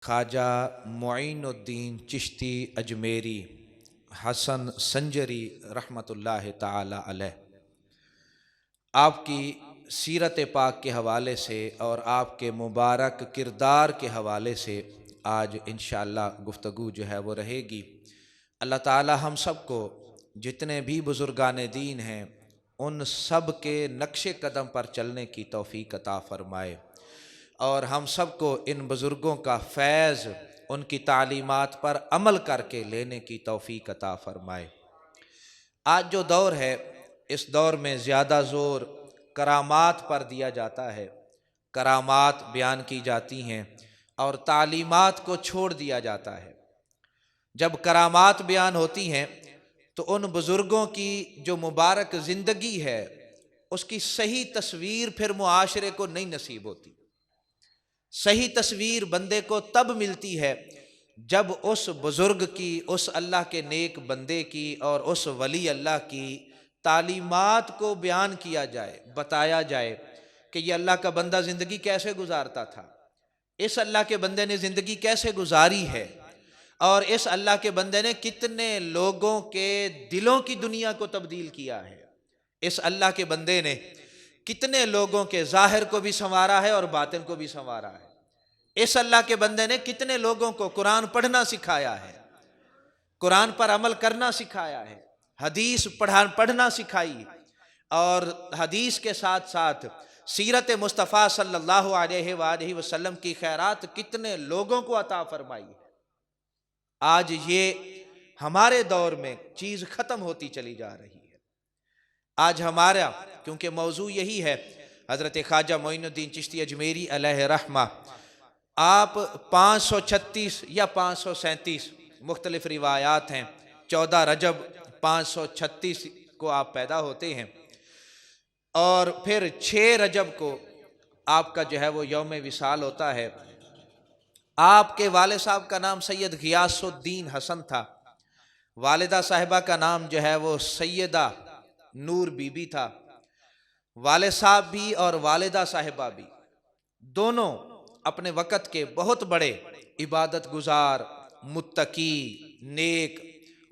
خواجہ معین الدین چشتی اجمیری حسن سنجری رحمۃ اللہ تعالی علیہ، آپ کی سیرت پاک کے حوالے سے اور آپ کے مبارک کردار کے حوالے سے آج انشاءاللہ گفتگو جو ہے وہ رہے گی۔ اللہ تعالی ہم سب کو جتنے بھی بزرگان دین ہیں ان سب کے نقش قدم پر چلنے کی توفیق عطا فرمائے، اور ہم سب کو ان بزرگوں کا فیض، ان کی تعلیمات پر عمل کر کے لینے کی توفیق عطا فرمائے۔ آج جو دور ہے، اس دور میں زیادہ زور کرامات پر دیا جاتا ہے، کرامات بیان کی جاتی ہیں اور تعلیمات کو چھوڑ دیا جاتا ہے۔ جب کرامات بیان ہوتی ہیں تو ان بزرگوں کی جو مبارک زندگی ہے اس کی صحیح تصویر پھر معاشرے کو نہیں نصیب ہوتی۔ صحیح تصویر بندے کو تب ملتی ہے جب اس بزرگ کی، اس اللہ کے نیک بندے کی اور اس ولی اللہ کی تعلیمات کو بیان کیا جائے، بتایا جائے کہ یہ اللہ کا بندہ زندگی کیسے گزارتا تھا، اس اللہ کے بندے نے زندگی کیسے گزاری ہے، اور اس اللہ کے بندے نے کتنے لوگوں کے دلوں کی دنیا کو تبدیل کیا ہے، اس اللہ کے بندے نے کتنے لوگوں کے ظاہر کو بھی سنوارا ہے اور باطن کو بھی سنوارا ہے، اس اللہ کے بندے نے کتنے لوگوں کو قرآن پڑھنا سکھایا ہے، قرآن پر عمل کرنا سکھایا ہے، حدیث پڑھنا سکھائی، اور حدیث کے ساتھ ساتھ سیرت مصطفیٰ صلی اللہ علیہ وآلہ وسلم کی خیرات کتنے لوگوں کو عطا فرمائی ہے۔ آج یہ ہمارے دور میں چیز ختم ہوتی چلی جا رہی ہے۔ آج ہمارا کیونکہ موضوع یہی ہے، حضرت خواجہ معین الدین چشتی اجمیری علیہ رحمہ، آپ 536 یا 537 مختلف روایات ہیں، 14 رجب 536 کو آپ پیدا ہوتے ہیں، اور پھر 6 رجب کو آپ کا جو ہے وہ یوم وصال ہوتا ہے۔ آپ کے والد صاحب کا نام سید غیاث الدین حسن تھا، والدہ صاحبہ کا نام جو ہے وہ سیدہ نور بی بی تھا۔ والد صاحب بھی اور والدہ صاحبہ بھی دونوں اپنے وقت کے بہت بڑے عبادت گزار، متقی، نیک،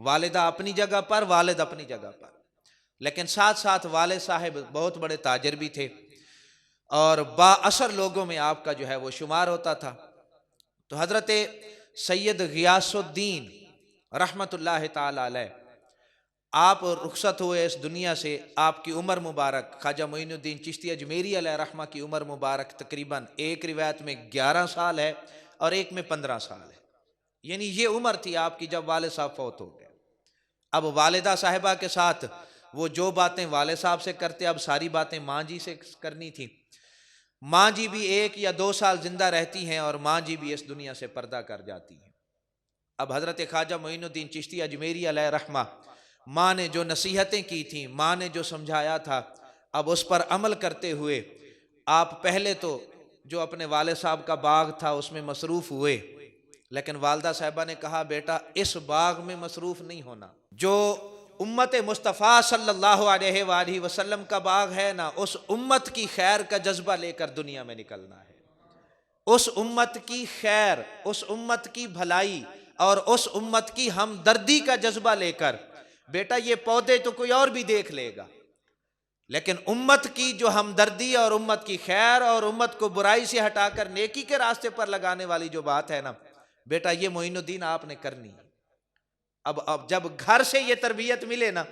والدہ اپنی جگہ پر، والد اپنی جگہ پر، لیکن ساتھ ساتھ والد صاحب بہت بڑے تاجر بھی تھے اور با اثر لوگوں میں آپ کا جو ہے وہ شمار ہوتا تھا۔ تو حضرت سید غیاث الدین رحمت اللہ تعالی علیہ، آپ رخصت ہوئے اس دنیا سے، آپ کی عمر مبارک خواجہ معین الدین چشتی اجمیری علیہ رحمہ کی عمر مبارک تقریباً ایک روایت میں 11 سال ہے اور ایک میں 15 سال ہے، یعنی یہ عمر تھی آپ کی جب والد صاحب فوت ہو گئے۔ اب والدہ صاحبہ کے ساتھ وہ جو باتیں والد صاحب سے کرتے، اب ساری باتیں ماں جی سے کرنی تھی۔ ماں جی بھی 1 یا 2 سال زندہ رہتی ہیں اور ماں جی بھی اس دنیا سے پردہ کر جاتی ہیں۔ اب حضرت خواجہ معین الدین چشتی اجمیری علیہ رحمہ، ماں نے جو نصیحتیں کی تھیں، ماں نے جو سمجھایا تھا، اب اس پر عمل کرتے ہوئے آپ پہلے تو جو اپنے والد صاحب کا باغ تھا اس میں مصروف ہوئے، لیکن والدہ صاحبہ نے کہا بیٹا اس باغ میں مصروف نہیں ہونا، جو امت مصطفیٰ صلی اللہ علیہ وآلہ وسلم کا باغ ہے نا، اس امت کی خیر کا جذبہ لے کر دنیا میں نکلنا ہے، اس امت کی خیر، اس امت کی بھلائی اور اس امت کی ہمدردی کا جذبہ لے کر، بیٹا یہ پودے تو کوئی اور بھی دیکھ لے گا، لیکن امت کی جو ہمدردی اور امت کی خیر اور امت کو برائی سے ہٹا کر نیکی کے راستے پر لگانے والی جو بات ہے نا، بیٹا یہ معین الدین آپ نے کرنی ہے۔ اب جب گھر سے یہ تربیت ملے نا،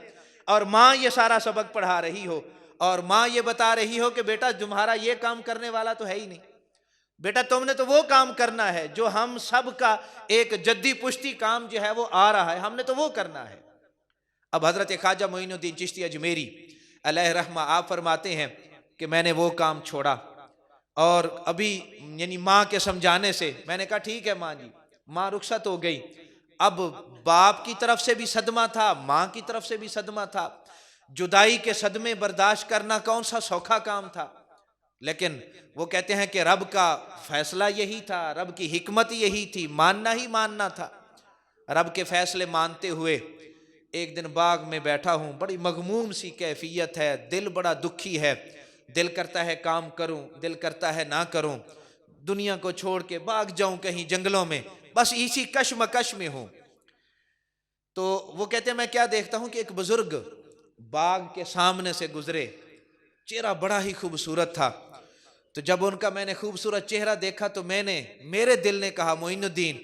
اور ماں یہ سارا سبق پڑھا رہی ہو اور ماں یہ بتا رہی ہو کہ بیٹا تمہارا یہ کام کرنے والا تو ہے ہی نہیں، بیٹا تم نے تو وہ کام کرنا ہے جو ہم سب کا ایک جدی پشتی کام جو ہے وہ آ رہا ہے، ہم نے تو وہ کرنا ہے۔ اب حضرت خواجہ معین الدین چشتی اجمیری علیہ رحمہ آپ فرماتے ہیں کہ میں نے وہ کام چھوڑا، اور ابھی یعنی ماں کے سمجھانے سے میں نے کہا ٹھیک ہے ماں جی، ماں رخصت ہو گئی۔ اب باپ کی طرف سے بھی صدمہ تھا، ماں کی طرف سے بھی صدمہ تھا، جدائی کے صدمے برداشت کرنا کون سا سوکھا کام تھا، لیکن وہ کہتے ہیں کہ رب کا فیصلہ یہی تھا، رب کی حکمت یہی تھی، ماننا ہی ماننا تھا۔ رب کے فیصلے مانتے ہوئے ایک دن باغ میں بیٹھا ہوں، بڑی مغموم سی کیفیت ہے، دل بڑا دکھی ہے، دل کرتا ہے کام کروں، دل کرتا ہے نہ کروں، دنیا کو چھوڑ کے بھاگ جاؤں کہیں جنگلوں میں، بس اسی کشمکش میں ہوں۔ تو وہ کہتے ہیں میں کیا دیکھتا ہوں کہ ایک بزرگ باغ کے سامنے سے گزرے، چہرہ بڑا ہی خوبصورت تھا۔ تو جب ان کا میں نے خوبصورت چہرہ دیکھا تو میرے دل نے کہا معین الدین،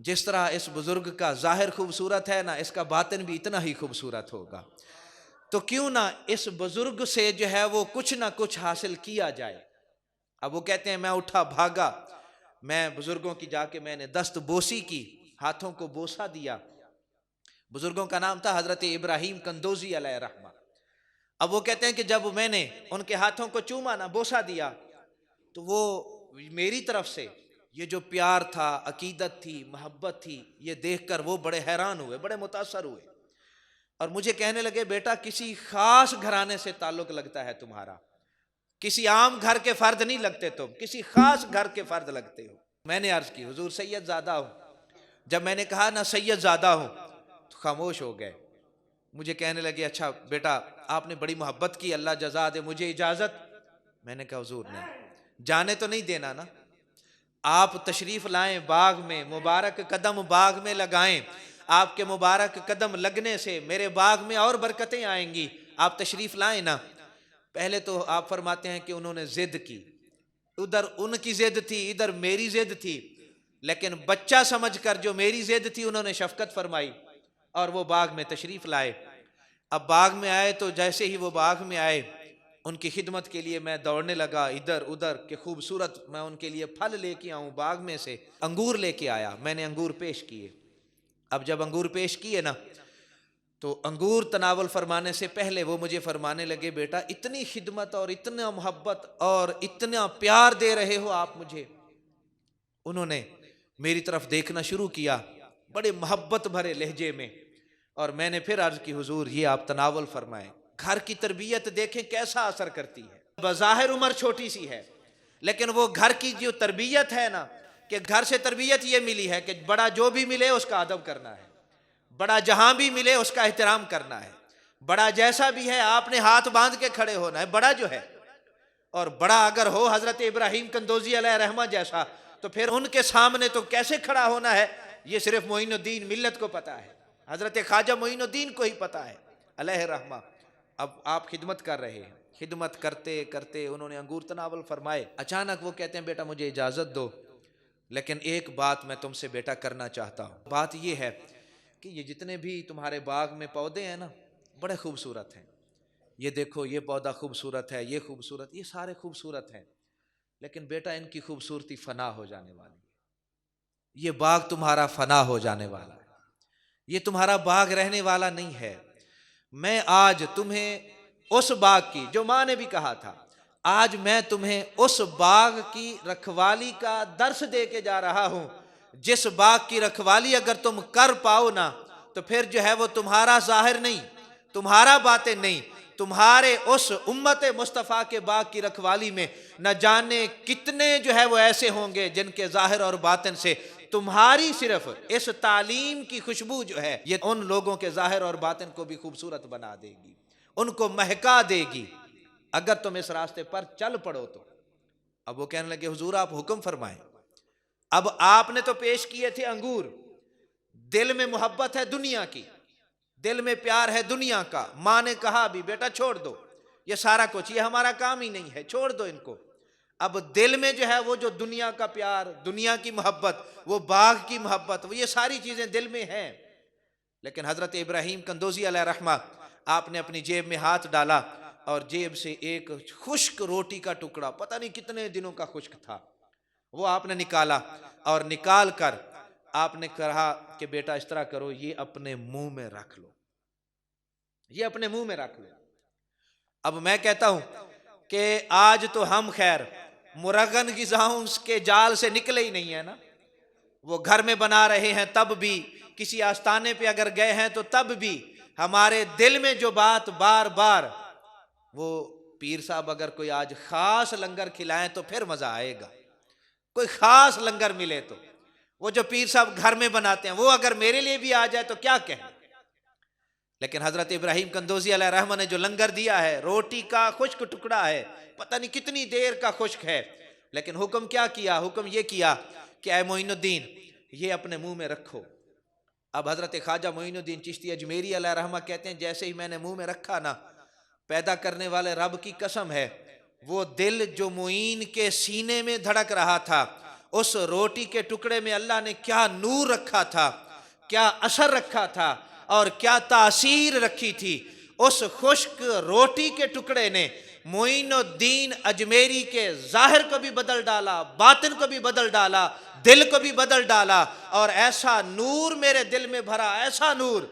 جس طرح اس بزرگ کا ظاہر خوبصورت ہے نا، اس کا باطن بھی اتنا ہی خوبصورت ہوگا، تو کیوں نہ اس بزرگ سے جو ہے وہ کچھ نہ کچھ حاصل کیا جائے۔ اب وہ کہتے ہیں میں اٹھا بھاگا، میں بزرگوں کی جا کے میں نے دست بوسی کی، ہاتھوں کو بوسا دیا۔ بزرگوں کا نام تھا حضرت ابراہیم کندوزی علیہ رحمہ۔ اب وہ کہتے ہیں کہ جب میں نے ان کے ہاتھوں کو چوما نہ، بوسا دیا، تو وہ میری طرف سے یہ جو پیار تھا، عقیدت تھی، محبت تھی، یہ دیکھ کر وہ بڑے حیران ہوئے، بڑے متاثر ہوئے، اور مجھے کہنے لگے بیٹا کسی خاص گھرانے سے تعلق لگتا ہے تمہارا، کسی عام گھر کے فرد نہیں لگتے تم، کسی خاص گھر کے فرد لگتے ہو۔ میں نے عرض کی حضور سید زادہ ہوں۔ جب میں نے کہا نہ سید زادہ ہوں تو خاموش ہو گئے۔ مجھے کہنے لگے اچھا بیٹا آپ نے بڑی محبت کی، اللہ جزا دے، مجھے اجازت؟ میں نے کہا حضور نہیں، جانے تو نہیں دینا نا، آپ تشریف لائیں باغ میں، مبارک قدم باغ میں لگائیں، آپ کے مبارک قدم لگنے سے میرے باغ میں اور برکتیں آئیں گی، آپ تشریف لائیں نا۔ پہلے تو آپ فرماتے ہیں کہ انہوں نے ضد کی، ادھر ان کی ضد تھی، ادھر میری ضد تھی، لیکن بچہ سمجھ کر جو میری ضد تھی انہوں نے شفقت فرمائی اور وہ باغ میں تشریف لائے۔ اب باغ میں آئے تو جیسے ہی وہ باغ میں آئے، ان کی خدمت کے لیے میں دوڑنے لگا ادھر ادھر کہ خوبصورت میں ان کے لیے پھل لے کے آؤں، باغ میں سے انگور لے کے آیا، میں نے انگور پیش کیے۔ اب جب انگور پیش کیے نا تو انگور تناول فرمانے سے پہلے وہ مجھے فرمانے لگے بیٹا اتنی خدمت اور اتنا محبت اور اتنا پیار دے رہے ہو آپ مجھے۔ انہوں نے میری طرف دیکھنا شروع کیا بڑے محبت بھرے لہجے میں، اور میں نے پھر عرض کی حضور یہ آپ تناول فرمائیں۔ گھر کی تربیت دیکھیں کیسا اثر کرتی ہے، بظاہر عمر چھوٹی سی ہے لیکن وہ گھر کی جو تربیت ہے نا، کہ گھر سے تربیت یہ ملی ہے کہ بڑا جو بھی ملے اس کا ادب کرنا ہے، بڑا جہاں بھی ملے اس کا احترام کرنا ہے، بڑا جیسا بھی ہے آپ نے ہاتھ باندھ کے کھڑے ہونا ہے، بڑا جو ہے، اور بڑا اگر ہو حضرت ابراہیم کندوزی علیہ رحمہ جیسا تو پھر ان کے سامنے تو کیسے کھڑا ہونا ہے یہ صرف معین الدین ملت کو پتا ہے، حضرت خواجہ معین الدین کو ہی پتا ہے علیہ رحمہ۔ اب آپ خدمت کر رہے ہیں، خدمت کرتے کرتے انہوں نے انگور تناول فرمائے، اچانک وہ کہتے ہیں بیٹا مجھے اجازت دو، لیکن ایک بات میں تم سے بیٹا کرنا چاہتا ہوں۔ بات یہ ہے کہ یہ جتنے بھی تمہارے باغ میں پودے ہیں نا بڑے خوبصورت ہیں، یہ دیکھو یہ پودا خوبصورت ہے، یہ خوبصورت، یہ سارے خوبصورت ہیں، لیکن بیٹا ان کی خوبصورتی فنا ہو جانے والی ہے، یہ باغ تمہارا فنا ہو جانے والا ہے، یہ تمہارا باغ رہنے والا نہیں ہے۔ میں آج تمہیں اس باغ کی، جو ماں نے بھی کہا تھا، آج میں تمہیں اس باغ کی رکھوالی کا درس دے کے جا رہا ہوں، جس باغ کی رکھوالی اگر تم کر پاؤ نا تو پھر جو ہے وہ تمہارا ظاہر نہیں، تمہارا باطن نہیں، تمہارے اس امت مصطفیٰ کے باغ کی رکھوالی میں نہ جانے کتنے جو ہے وہ ایسے ہوں گے جن کے ظاہر اور باطن سے تمہاری صرف اس تعلیم کی خوشبو جو ہے یہ ان لوگوں کے ظاہر اور باطن کو بھی خوبصورت بنا دے گی، ان کو مہکا دے گی اگر تم اس راستے پر چل پڑو تو۔ اب وہ کہنے لگے حضور آپ حکم فرمائیں۔ اب آپ نے تو پیش کیے تھے انگور، دل میں محبت ہے دنیا کی، دل میں پیار ہے دنیا کا، ماں نے کہا بھی بیٹا چھوڑ دو یہ سارا کچھ، یہ ہمارا کام ہی نہیں ہے، چھوڑ دو ان کو۔ اب دل میں جو ہے وہ جو دنیا کا پیار، دنیا کی محبت، وہ باغ کی محبت، وہ یہ ساری چیزیں دل میں ہیں، لیکن حضرت ابراہیم کندوزی علیہ رحمہ آپ نے اپنی جیب میں ہاتھ ڈالا اور جیب سے ایک خشک روٹی کا ٹکڑا، پتہ نہیں کتنے دنوں کا خشک تھا، وہ آپ نے نکالا، اور نکال کر آپ نے کہا کہ بیٹا اس طرح کرو، یہ اپنے منہ میں رکھ لو، یہ اپنے منہ میں رکھ لو۔ اب میں کہتا ہوں کہ آج تو ہم خیر مرغن غذاؤں کے جال سے نکلے ہی نہیں ہے نا، وہ گھر میں بنا رہے ہیں تب بھی، کسی آستانے پہ اگر گئے ہیں تو تب بھی ہمارے دل میں جو بات بار بار، وہ پیر صاحب اگر کوئی آج خاص لنگر کھلائیں تو پھر مزہ آئے گا، کوئی خاص لنگر ملے تو، وہ جو پیر صاحب گھر میں بناتے ہیں وہ اگر میرے لیے بھی آ جائے تو کیا کہیں، لیکن حضرت ابراہیم کندوزی علیہ رحمہ نے جو لنگر دیا ہے، روٹی کا خشک ٹکڑا ہے، پتہ نہیں کتنی دیر کا خشک ہے، لیکن حکم کیا کیا؟ حکم یہ کیا کہ اے معین الدین یہ اپنے منہ میں رکھو۔ اب حضرت خواجہ معین الدین چشتی اجمیری علیہ رحمہ کہتے ہیں جیسے ہی میں نے منہ میں رکھا نا، پیدا کرنے والے رب کی قسم ہے، وہ دل جو معین کے سینے میں دھڑک رہا تھا، اس روٹی کے ٹکڑے میں اللہ نے کیا نور رکھا تھا، کیا اثر رکھا تھا اور کیا تاثیر رکھی تھی۔ اس خشک روٹی کے ٹکڑے نے معین الدین اجمیری کے ظاہر کو بھی بدل ڈالا، باطن کو بھی بدل ڈالا، دل کو بھی بدل ڈالا، اور ایسا نور میرے دل میں بھرا، ایسا نور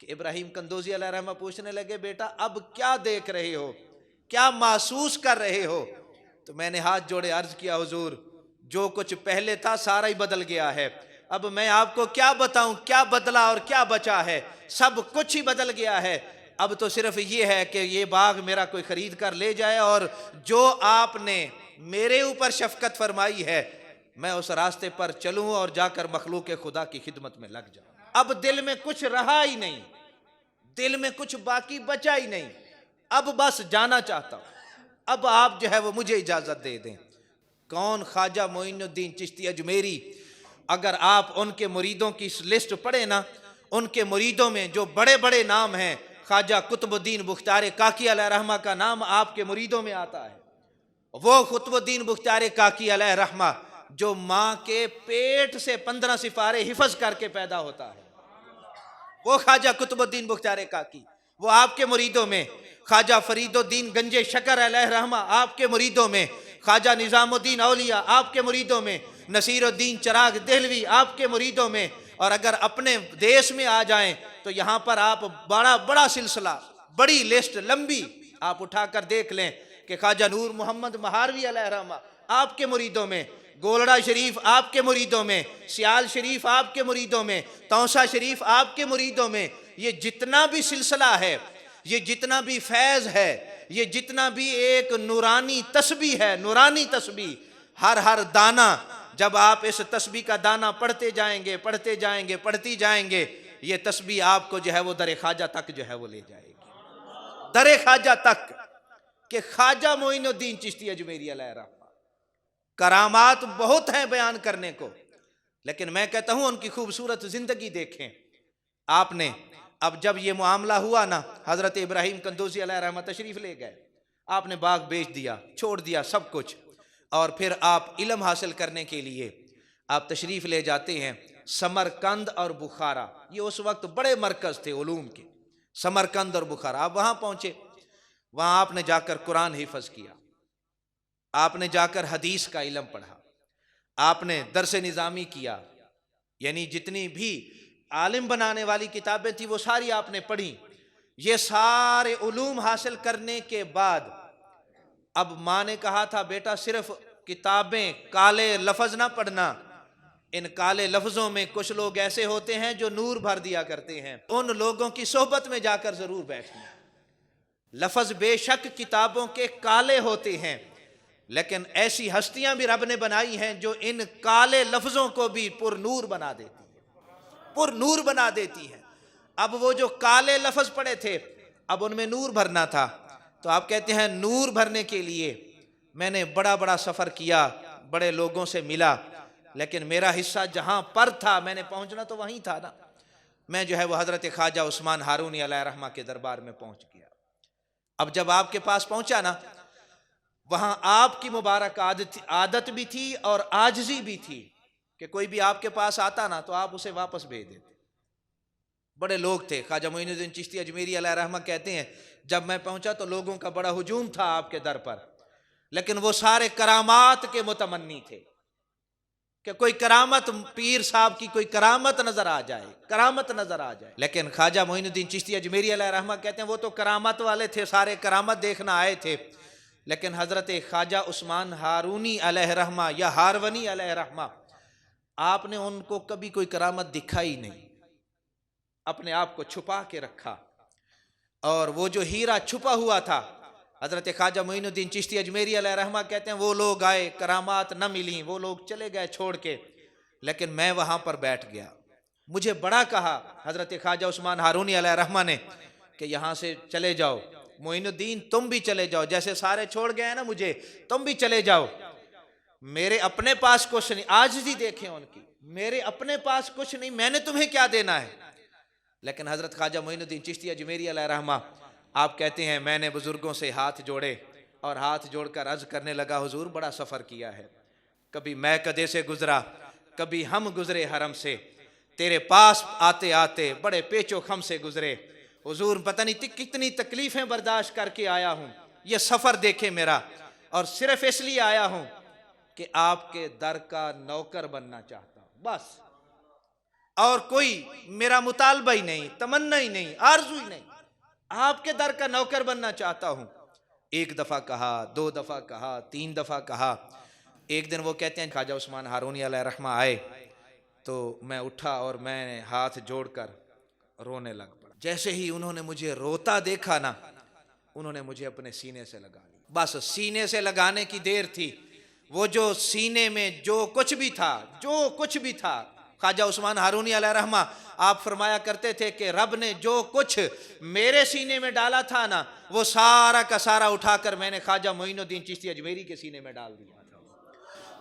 کہ ابراہیم قندوزی علیہ رحمہ پوچھنے لگے بیٹا اب کیا دیکھ رہے ہو، کیا محسوس کر رہے ہو؟ تو میں نے ہاتھ جوڑے عرض کیا حضور جو کچھ پہلے تھا سارا ہی بدل گیا ہے، اب میں آپ کو کیا بتاؤں کیا بدلا اور کیا بچا ہے، سب کچھ ہی بدل گیا ہے۔ اب تو صرف یہ ہے کہ یہ باغ میرا کوئی خرید کر لے جائے، اور جو آپ نے میرے اوپر شفقت فرمائی ہے میں اس راستے پر چلوں اور جا کر مخلوق خدا کی خدمت میں لگ جاؤں۔ اب دل میں کچھ رہا ہی نہیں، دل میں کچھ باقی بچا ہی نہیں، اب بس جانا چاہتا ہوں، اب آپ جو ہے وہ مجھے اجازت دے دیں۔ کون؟ خواجہ معین الدین چشتی اجمیری۔ اگر آپ ان کے مریدوں کی لسٹ پڑھیں نا، ان کے مریدوں میں جو بڑے بڑے نام ہیں، خواجہ قطب الدین بختیار کاکی علیہ رحمہ کا نام آپ کے مریدوں میں آتا ہے۔ وہ قطب الدین بختیار کاکی علیہ رحمہ جو ماں کے پیٹ سے 15 سپارے حفظ کر کے پیدا ہوتا ہے، وہ خواجہ قطب الدین بختیار کاکی، وہ آپ کے مریدوں میں۔ خواجہ فرید الدین گنج شکر علیہ رحمہ آپ کے مریدوں میں۔ خواجہ نظام الدین اولیاء آپ کے مریدوں میں۔ نصیر الدین چراغ دہلوی آپ کے مریدوں میں۔ اور اگر اپنے دیش میں آ جائیں تو یہاں پر آپ بڑا سلسلہ، بڑی لسٹ لمبی آپ اٹھا کر دیکھ لیں کہ خواجہ نور محمد مہاروی علیہ رحمہ آپ کے مریدوں میں، گولڑا شریف آپ کے مریدوں میں، سیال شریف آپ کے مریدوں میں، توسا شریف آپ کے مریدوں میں۔ یہ جتنا بھی سلسلہ ہے، یہ جتنا بھی فیض ہے، یہ جتنا بھی ایک نورانی تسبیح ہے، نورانی تسبیح، ہر دانہ جب آپ اس تسبیح کا دانہ پڑھتے جائیں گے، پڑھتے جائیں گے، پڑھتی جائیں گے، یہ تسبیح آپ کو جو ہے وہ در خواجہ تک جو ہے وہ لے جائے گی، در خواجہ تک، کہ خواجہ معین الدین چشتی اجمیری علیہ رحمہ۔ کرامات بہت ہیں بیان کرنے کو، لیکن میں کہتا ہوں ان کی خوبصورت زندگی دیکھیں۔ آپ نے اب جب یہ معاملہ ہوا نا، حضرت ابراہیم قندوزی علیہ رحمہ تشریف لے گئے، آپ نے باغ بیچ دیا، چھوڑ دیا سب کچھ، اور پھر آپ علم حاصل کرنے کے لیے آپ تشریف لے جاتے ہیں سمرقند اور بخارا۔ یہ اس وقت بڑے مرکز تھے علوم کے، سمرقند اور بخارا۔ آپ وہاں پہنچے، وہاں آپ نے جا کر قرآن حفظ کیا، آپ نے جا کر حدیث کا علم پڑھا، آپ نے درس نظامی کیا، یعنی جتنی بھی عالم بنانے والی کتابیں تھیں وہ ساری آپ نے پڑھی۔ یہ سارے علوم حاصل کرنے کے بعد اب ماں نے کہا تھا بیٹا صرف کتابیں کالے لفظ نہ پڑھنا، ان کالے لفظوں میں کچھ لوگ ایسے ہوتے ہیں جو نور بھر دیا کرتے ہیں، ان لوگوں کی صحبت میں جا کر ضرور بیٹھنا۔ لفظ بے شک کتابوں کے کالے ہوتے ہیں، لیکن ایسی ہستیاں بھی رب نے بنائی ہیں جو ان کالے لفظوں کو بھی پر نور بنا دیتی ہیں، پر نور بنا دیتی ہیں۔ اب وہ جو کالے لفظ پڑے تھے اب ان میں نور بھرنا تھا، تو آپ کہتے ہیں نور بھرنے کے لیے میں نے بڑا سفر کیا، بڑے لوگوں سے ملا، لیکن میرا حصہ جہاں پر تھا میں نے پہنچنا تو وہیں تھا نا۔ میں جو ہے وہ حضرت خواجہ عثمان ہارونی علیہ رحمہ کے دربار میں پہنچ گیا۔ اب جب آپ کے پاس پہنچا نا، وہاں آپ کی مبارک عادت بھی تھی اور عاجزی بھی تھی کہ کوئی بھی آپ کے پاس آتا نا تو آپ اسے واپس بھیج دیتے۔ بڑے لوگ تھے، خواجہ معین الدین چشتی اجمیری علیہ رحمہ کہتے ہیں جب میں پہنچا تو لوگوں کا بڑا ہجوم تھا آپ کے در پر، لیکن وہ سارے کرامات کے متمنی تھے کہ کوئی کرامت، پیر صاحب کی کوئی کرامت نظر آ جائے، کرامت نظر آ جائے۔ لیکن خواجہ معین الدین چشتی اجمیری علیہ رحمہ کہتے ہیں وہ تو کرامت والے تھے، سارے کرامت دیکھنا آئے تھے، لیکن حضرت خواجہ عثمان ہارونی علیہ رحمہ یا ہارونی علیہ رحمہ آپ نے ان کو کبھی کوئی کرامت دکھائی نہیں، اپنے آپ کو چھپا کے رکھا۔ اور وہ جو ہیرا چھپا ہوا تھا، حضرت خواجہ معین الدین چشتی اجمیری علیہ رحمہ کہتے ہیں وہ لوگ آئے، کرامات نہ ملیں، وہ لوگ چلے گئے چھوڑ کے، لیکن میں وہاں پر بیٹھ گیا۔ مجھے بڑا کہا حضرت خواجہ عثمان ہارونی علیہ رحمہ نے کہ یہاں سے چلے جاؤ، معین الدین تم بھی چلے جاؤ، جیسے سارے چھوڑ گئے ہیں نا مجھے، تم بھی چلے جاؤ۔ میرے اپنے پاس کچھ نہیں، عاجزی دیکھیں ان کی، میرے اپنے پاس کچھ نہیں، میں نے تمہیں کیا دینا ہے. لیکن حضرت خواجہ معین الدین چشتی اجمیری علیہ رحمہ آپ کہتے ہیں میں نے بزرگوں سے ہاتھ جوڑے اور ہاتھ جوڑ کر عرض کرنے لگا حضور بڑا سفر کیا ہے، کبھی میں کدے سے گزرا، کبھی ہم گزرے حرم سے، تیرے پاس آتے آتے بڑے پیچ و خم سے گزرے، حضور پتہ نہیں کتنی تکلیفیں برداشت کر کے آیا ہوں، یہ سفر دیکھے میرا، اور صرف اس لیے آیا ہوں کہ آپ کے در کا نوکر بننا چاہتا ہوں، بس اور کوئی میرا مطالبہ ہی نہیں، تمنا ہی نہیں، آرزو ہی نہیں، آپ کے در کا نوکر بننا چاہتا ہوں. ایک دفعہ کہا، دو دفعہ کہا، تین دفعہ کہا. ایک دن وہ کہتے ہیں خواجہ عثمان ہارونی علیہ رحمہ آئے تو میں اٹھا اور میں نے ہاتھ جوڑ کر رونے لگ پڑا. جیسے ہی انہوں نے مجھے روتا دیکھا نا، انہوں نے مجھے اپنے سینے سے لگا لی. بس سینے سے لگانے کی دیر تھی، وہ جو سینے میں جو کچھ بھی تھا خواجہ عثمان ہارونی علیہ رحمہ آپ فرمایا کرتے تھے کہ رب نے جو کچھ میرے سینے میں ڈالا تھا نا، وہ سارا کا سارا اٹھا کر میں نے خواجہ معین الدین چشتی اجمیری کے سینے میں ڈال دیا.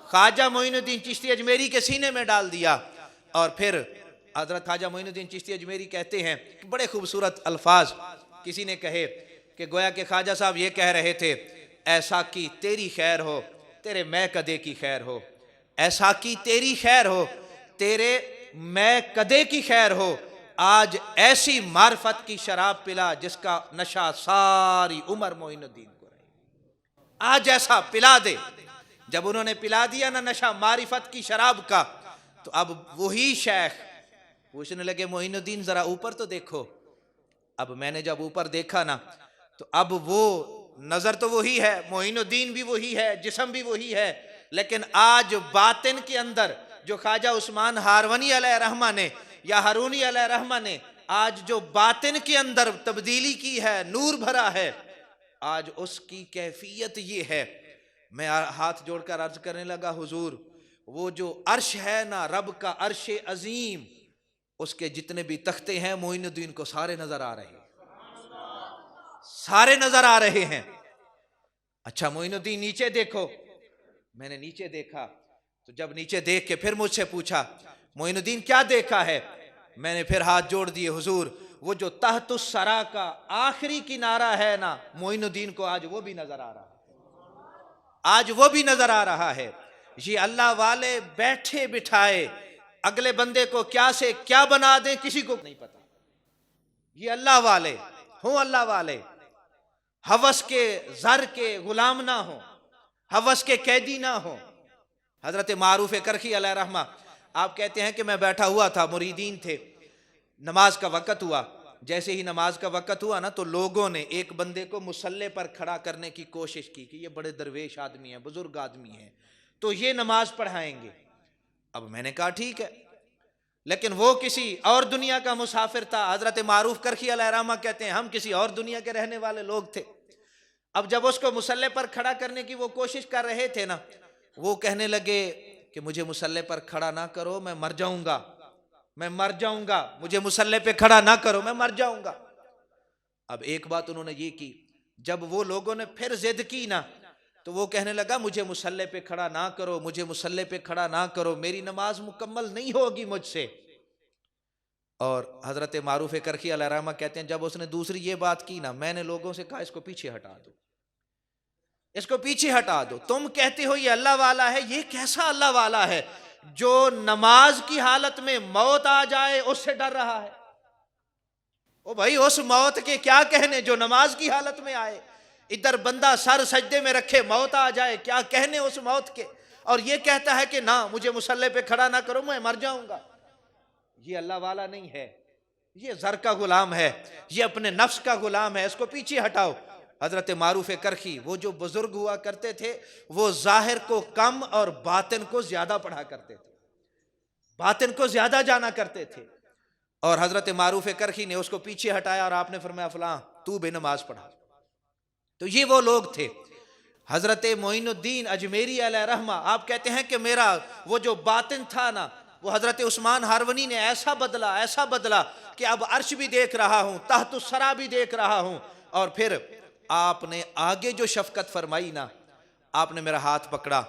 خواجہ معین الدین چشتی اجمیری کے سینے میں ڈال دیا. اور پھر حضرت خواجہ معین الدین چشتی اجمیری کہتے ہیں بڑے خوبصورت الفاظ کسی نے کہے کہ گویا کہ خواجہ صاحب یہ کہہ رہے تھے، ایسا کی تیری خیر ہو، تیرے میں کدے کی خیر ہو، ایسا کی تیری خیر ہو، تیرے میں کدے کی خیر ہو، آج ایسی معرفت کی شراب پلا جس کا نشہ ساری عمر معین الدین کو رہے، آج ایسا پلا دے. جب انہوں نے پلا دیا نا نشہ معرفت کی شراب کا، تو اب وہی شیخ پوچھنے لگے معین الدین ذرا اوپر تو دیکھو. اب میں نے جب اوپر دیکھا نا تو اب وہ نظر تو وہی ہے، معین الدین بھی وہی ہے، جسم بھی وہی ہے، لیکن آج باطن کے اندر جو خواجہ عثمان ہارونی علیہ رحمہ نے یا ہارونی علیہ رحمہ نے آج جو باطن کے اندر تبدیلی کی ہے، نور بھرا ہے، آج اس کی کیفیت یہ ہے. میں ہاتھ جوڑ کر عرض کرنے لگا حضور وہ جو عرش ہے نا، رب کا عرش عظیم، اس کے جتنے بھی تختے ہیں معین الدین کو سارے نظر آ رہے ہیں، سارے نظر آ رہے ہیں. اچھا معین الدین نیچے دیکھو. میں نے نیچے دیکھا تو جب نیچے دیکھ کے پھر مجھ سے پوچھا معین الدین کیا دیکھا ہے؟ میں نے پھر ہاتھ جوڑ دیے حضور وہ جو تحت الثری کا آخری کنارہ ہے نا، معین الدین کو آج وہ بھی نظر آ رہا ہے، آج وہ بھی نظر آ رہا ہے. یہ اللہ والے بیٹھے بٹھائے اگلے بندے کو کیا سے کیا بنا دیں کسی کو نہیں پتا. یہ اللہ والے ہوں، اللہ والے ہوس کے زر کے غلام نہ ہوں، ہوس کے قیدی نہ ہوں. حضرت معروف کرخی علیہ رحمہ آپ کہتے ہیں کہ میں بیٹھا ہوا تھا، مریدین تھے، نماز کا وقت ہوا. جیسے ہی نماز کا وقت ہوا نا تو لوگوں نے ایک بندے کو مصلی پر کھڑا کرنے کی کوشش کی کہ یہ بڑے درویش آدمی ہیں، بزرگ آدمی ہیں، تو یہ نماز پڑھائیں گے. اب میں نے کہا ٹھیک ہے، لیکن وہ کسی اور دنیا کا مسافر تھا. حضرت معروف کرخی علیہ رحمہ کہتے ہیں ہم کسی اور دنیا کے رہنے والے لوگ تھے. اب جب اس کو مصلی پر کھڑا کرنے کی وہ کوشش کر رہے تھے نا، وہ کہنے لگے کہ مجھے مصلی پر کھڑا نہ کرو، میں مر جاؤں گا، میں مر جاؤں گا، مجھے مصلی پہ کھڑا نہ کرو، میں مر جاؤں گا. اب ایک بات انہوں نے یہ کی، جب وہ لوگوں نے پھر ضد کی نا تو وہ کہنے لگا مجھے مصلی پہ کھڑا نہ کرو، مجھے مصلی پہ کھڑا نہ کرو، میری نماز مکمل نہیں ہوگی مجھ سے. اور حضرت معروف کرخی علیہ رحمہ کہتے ہیں جب اس نے دوسری یہ بات کی نا، میں نے لوگوں سے کہا اس کو پیچھے ہٹا دو، اس کو پیچھے ہٹا دو. تم کہتے ہو یہ اللہ والا ہے، یہ کیسا اللہ والا ہے جو نماز کی حالت میں موت آ جائے اس سے ڈر رہا ہے؟ او بھائی اس موت کے کیا کہنے جو نماز کی حالت میں آئے. ادھر بندہ سر سجدے میں رکھے موت آ جائے، کیا کہنے اس موت کے، اور یہ کہتا ہے کہ نہ مجھے مصلی پہ کھڑا نہ کرو، میں مر جاؤں گا. یہ اللہ والا نہیں ہے، یہ زر کا غلام ہے، یہ اپنے نفس کا غلام ہے، اس کو پیچھے ہٹاؤ. حضرت معروف کرخی وہ جو بزرگ ہوا کرتے تھے وہ ظاہر کو کم اور باطن کو زیادہ پڑھا کرتے تھے، باطن کو زیادہ جانا کرتے تھے. اور حضرت معروف کرخی نے اس کو پیچھے ہٹایا اور آپ نے فرمایا فلاں تو بے نماز پڑھا. تو یہ وہ لوگ تھے. حضرت معین الدین اجمیری علیہ رحمہ آپ کہتے ہیں کہ میرا وہ جو باطن تھا نا، وہ حضرت عثمان ہارونی نے ایسا بدلا کہ اب عرش بھی دیکھ رہا ہوں، تحت الثری بھی دیکھ رہا ہوں. اور پھر آپ نے آگے جو شفقت فرمائی نا، آپ نے میرا ہاتھ پکڑا،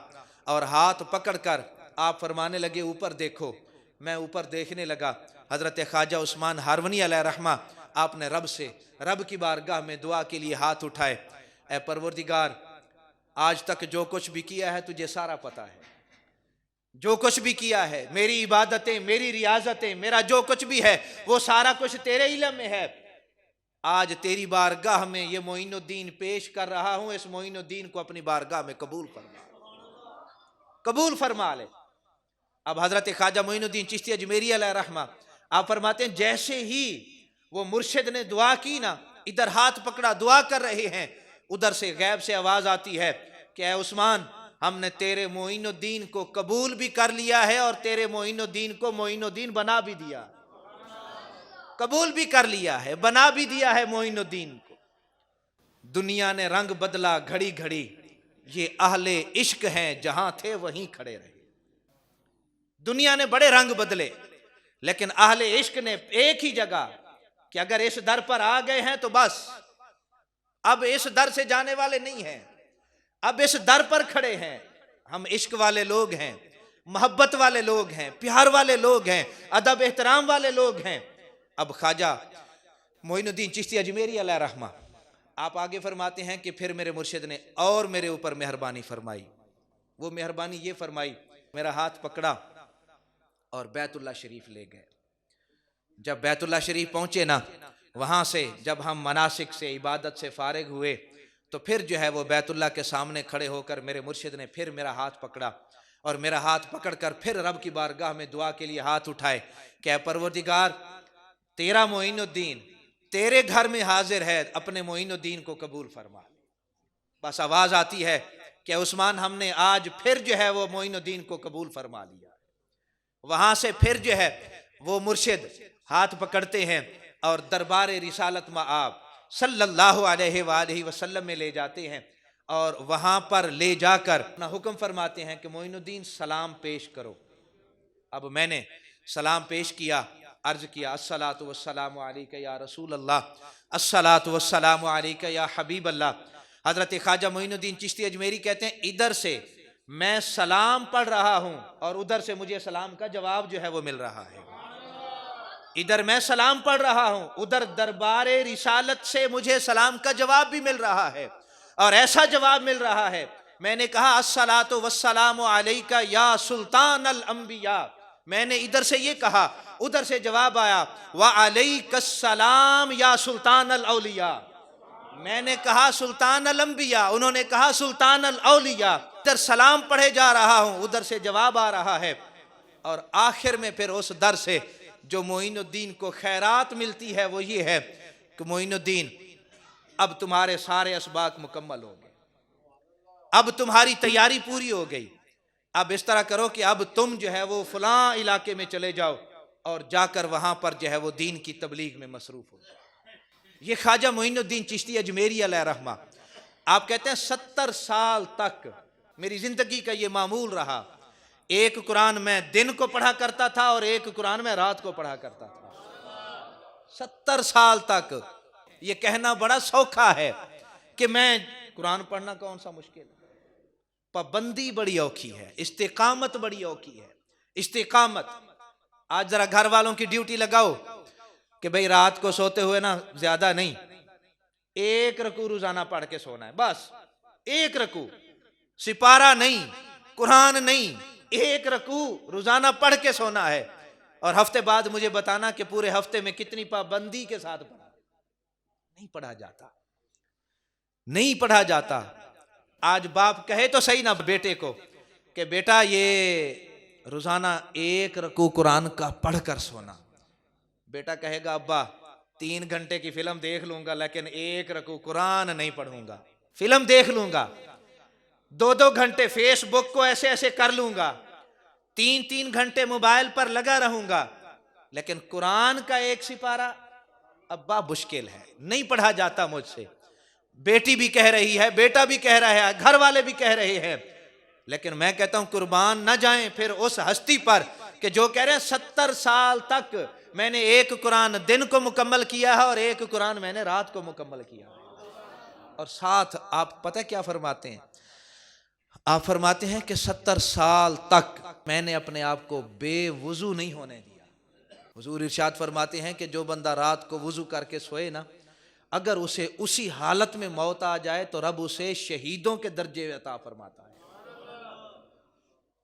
اور ہاتھ پکڑ کر آپ فرمانے لگے اوپر دیکھو. میں اوپر دیکھنے لگا. حضرت خواجہ عثمان ہارونی علیہ رحمہ آپ نے رب کی بارگاہ میں دعا کے لیے ہاتھ اٹھائے. اے پروردگار، آج تک جو کچھ بھی کیا ہے تجھے سارا پتا ہے. جو کچھ بھی کیا ہے، میری عبادتیں، میری ریاضتیں، میرا جو کچھ بھی ہے وہ سارا کچھ تیرے علم میں ہے. آج تیری بارگاہ میں یہ معین الدین پیش کر رہا ہوں. اس معین الدین کو اپنی بارگاہ میں قبول فرما لے. اب حضرت خواجہ معین الدین چشتی اجمیری علیہ رحمہ آپ فرماتے ہیں جیسے ہی وہ مرشد نے دعا کی نا، ادھر ہاتھ پکڑا دعا کر رہے ہیں، ادھر سے غیب سے آواز آتی ہے کہ اے عثمان، ہم نے تیرے معین الدین کو قبول بھی کر لیا ہے اور تیرے معین الدین کو معین الدین بنا بھی دیا. قبول بھی کر لیا ہے، بنا بھی دیا ہے معین الدین کو. دنیا نے رنگ بدلا گھڑی گھڑی، یہ اہل عشق ہیں جہاں تھے وہیں کھڑے رہے. دنیا نے بڑے رنگ بدلے لیکن اہل عشق نے ایک ہی جگہ کہ اگر اس در پر آ گئے ہیں تو بس اب اس در سے جانے والے نہیں ہیں، اب اس در پر کھڑے ہیں. ہم عشق والے لوگ ہیں، محبت والے لوگ ہیں، پیار والے لوگ ہیں، ادب احترام والے لوگ ہیں. اب خواجہ معین الدین چشتی اجمیری علیہ رحمہ آپ آگے فرماتے ہیں کہ پھر میرے مرشد نے اور میرے اوپر مہربانی فرمائی. وہ مہربانی یہ فرمائی، میرا ہاتھ پکڑا اور بیت اللہ شریف لے گئے. جب بیت اللہ شریف پہنچے نا، وہاں سے جب ہم مناسک سے عبادت سے فارغ ہوئے تو پھر جو ہے وہ بیت اللہ کے سامنے کھڑے ہو کر میرے مرشد نے پھر میرا ہاتھ پکڑا اور میرا ہاتھ پکڑ کر پھر رب کی بارگاہ میں دعا کے لیے ہاتھ اٹھائے کہ اے پروردگار، تیرا معین الدین تیرے گھر میں حاضر ہے، اپنے معین الدین کو قبول فرما. بس آواز آتی ہے کہ عثمان، ہم نے آج پھر جو ہے وہ معین الدین کو قبول فرما لیا. وہاں سے پھر جو ہے وہ مرشد ہاتھ پکڑتے ہیں اور دربار رسالت مآب صلی اللہ علیہ وآلہ وسلم میں لے جاتے ہیں اور وہاں پر لے جا کر اپنا حکم فرماتے ہیں کہ معین الدین سلام پیش کرو. اب میں نے سلام پیش کیا، عرض کیا الصلاۃ والسلام علیک یا رسول اللہ، الصلاۃ والسلام علیک یا حبیب اللہ. حضرت خواجہ معین الدین چشتی اجمیری کہتے ہیں ادھر سے میں سلام پڑھ رہا ہوں اور ادھر سے مجھے سلام کا جواب جو ہے وہ مل رہا ہے. ادھر میں سلام پڑھ رہا ہوں، ادھر دربار رسالت سے مجھے سلام کا جواب بھی مل رہا ہے، اور ایسا جواب مل رہا ہے. میں نے کہا الصلاۃ والسلام علیک یا سلطان الانبیاء، میں نے ادھر سے یہ کہا، ادھر سے جواب آیا وعلیک السلام یا سلطان الاولیاء. میں نے کہا سلطان الانبیاء، انہوں نے کہا سلطان الاولیاء. ادھر سلام پڑھے جا رہا ہوں، ادھر سے جواب آ رہا ہے، اور آخر میں پھر اس در سے جو معین الدین کو خیرات ملتی ہے وہ یہ ہے کہ معین الدین، اب تمہارے سارے اسباق مکمل ہو گئے، اب تمہاری تیاری پوری ہو گئی. اب اس طرح کرو کہ اب تم جو ہے وہ فلاں علاقے میں چلے جاؤ اور جا کر وہاں پر جو ہے وہ دین کی تبلیغ میں مصروف ہو. یہ خواجہ معین الدین چشتی اجمیری علیہ رحمہ آپ کہتے ہیں 70 سال تک میری زندگی کا یہ معمول رہا. ایک قرآن میں دن کو پڑھا کرتا تھا اور ایک قرآن میں رات کو پڑھا کرتا تھا. 70 سال تک. یہ کہنا بڑا سوکھا ہے کہ میں قرآن پڑھنا کون سا مشکل ہے. پابندی بڑی اوکھی ہے، استقامت بڑی اوکھی ہے. استقامت. آج ذرا گھر والوں کی ڈیوٹی لگاؤ کہ بھئی رات کو سوتے ہوئے نا زیادہ نہیں، 1 رکوع روزانہ پڑھ کے سونا ہے، بس 1 رکوع، سپارہ نہیں، قرآن نہیں، 1 رکوع روزانہ پڑھ کے سونا ہے. اور ہفتے بعد مجھے بتانا کہ پورے ہفتے میں کتنی پابندی کے ساتھ پڑھا. نہیں پڑھا جاتا، نہیں پڑھا جاتا. آج باپ کہے تو صحیح نا بیٹے کو کہ بیٹا یہ روزانہ 1 رکوع قرآن کا پڑھ کر سونا. بیٹا کہے گا ابا 3 گھنٹے کی فلم دیکھ لوں گا لیکن 1 رکوع قرآن نہیں پڑھوں گا. فلم دیکھ لوں گا، 2 گھنٹے فیس بک کو ایسے ایسے کر لوں گا، 3 گھنٹے موبائل پر لگا رہوں گا، لیکن قرآن کا 1 سپارہ ابا مشکل ہے، نہیں پڑھا جاتا مجھ سے. بیٹی بھی کہہ رہی ہے، بیٹا بھی کہہ رہا ہے، گھر والے بھی کہہ رہے ہیں. لیکن میں کہتا ہوں قربان نہ جائیں پھر اس ہستی پر کہ جو کہہ رہے ہیں 70 سال تک میں نے 1 قرآن دن کو مکمل کیا ہے اور 1 قرآن میں نے رات کو مکمل کیا ہے. اور ساتھ آپ پتہ کیا فرماتے ہیں؟ آپ فرماتے ہیں کہ 70 سال تک میں نے اپنے آپ کو بے وضو نہیں ہونے دیا۔ حضور ارشاد فرماتے ہیں کہ جو بندہ رات کو وضو کر کے سوئے نا، اگر اسے اسی حالت میں موت آ جائے تو رب اسے شہیدوں کے درجے عطا فرماتا ہے۔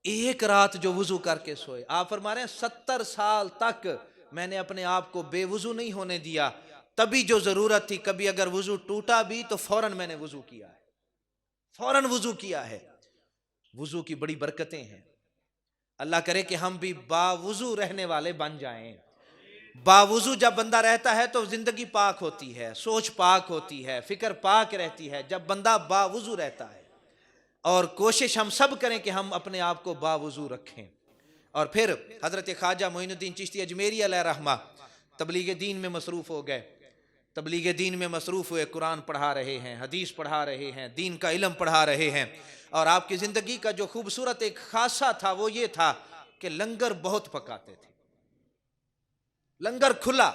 ایک رات جو وضو کر کے سوئے، آپ فرما رہے ہیں 70 سال تک میں نے اپنے آپ کو بے وضو نہیں ہونے دیا، تبھی جو ضرورت تھی، کبھی اگر وضو ٹوٹا بھی تو فوراً میں نے وضو کیا ہے، فوراً وضو کیا ہے۔ وضو کی بڑی برکتیں ہیں، اللہ کرے کہ ہم بھی باوضو رہنے والے بن جائیں۔ باوضو جب بندہ رہتا ہے تو زندگی پاک ہوتی ہے، سوچ پاک ہوتی ہے، فکر پاک رہتی ہے جب بندہ باوضو رہتا ہے۔ اور کوشش ہم سب کریں کہ ہم اپنے آپ کو باوضو رکھیں۔ اور پھر حضرت خواجہ معین الدین چشتی اجمیری علیہ رحمہ تبلیغ دین میں مصروف ہو گئے، تبلیغ دین میں مصروف ہوئے، قرآن پڑھا رہے ہیں، حدیث پڑھا رہے ہیں، دین کا علم پڑھا رہے ہیں۔ اور آپ کی زندگی کا جو خوبصورت ایک خاصہ تھا وہ یہ تھا کہ لنگر بہت پکاتے تھے، لنگر کھلا،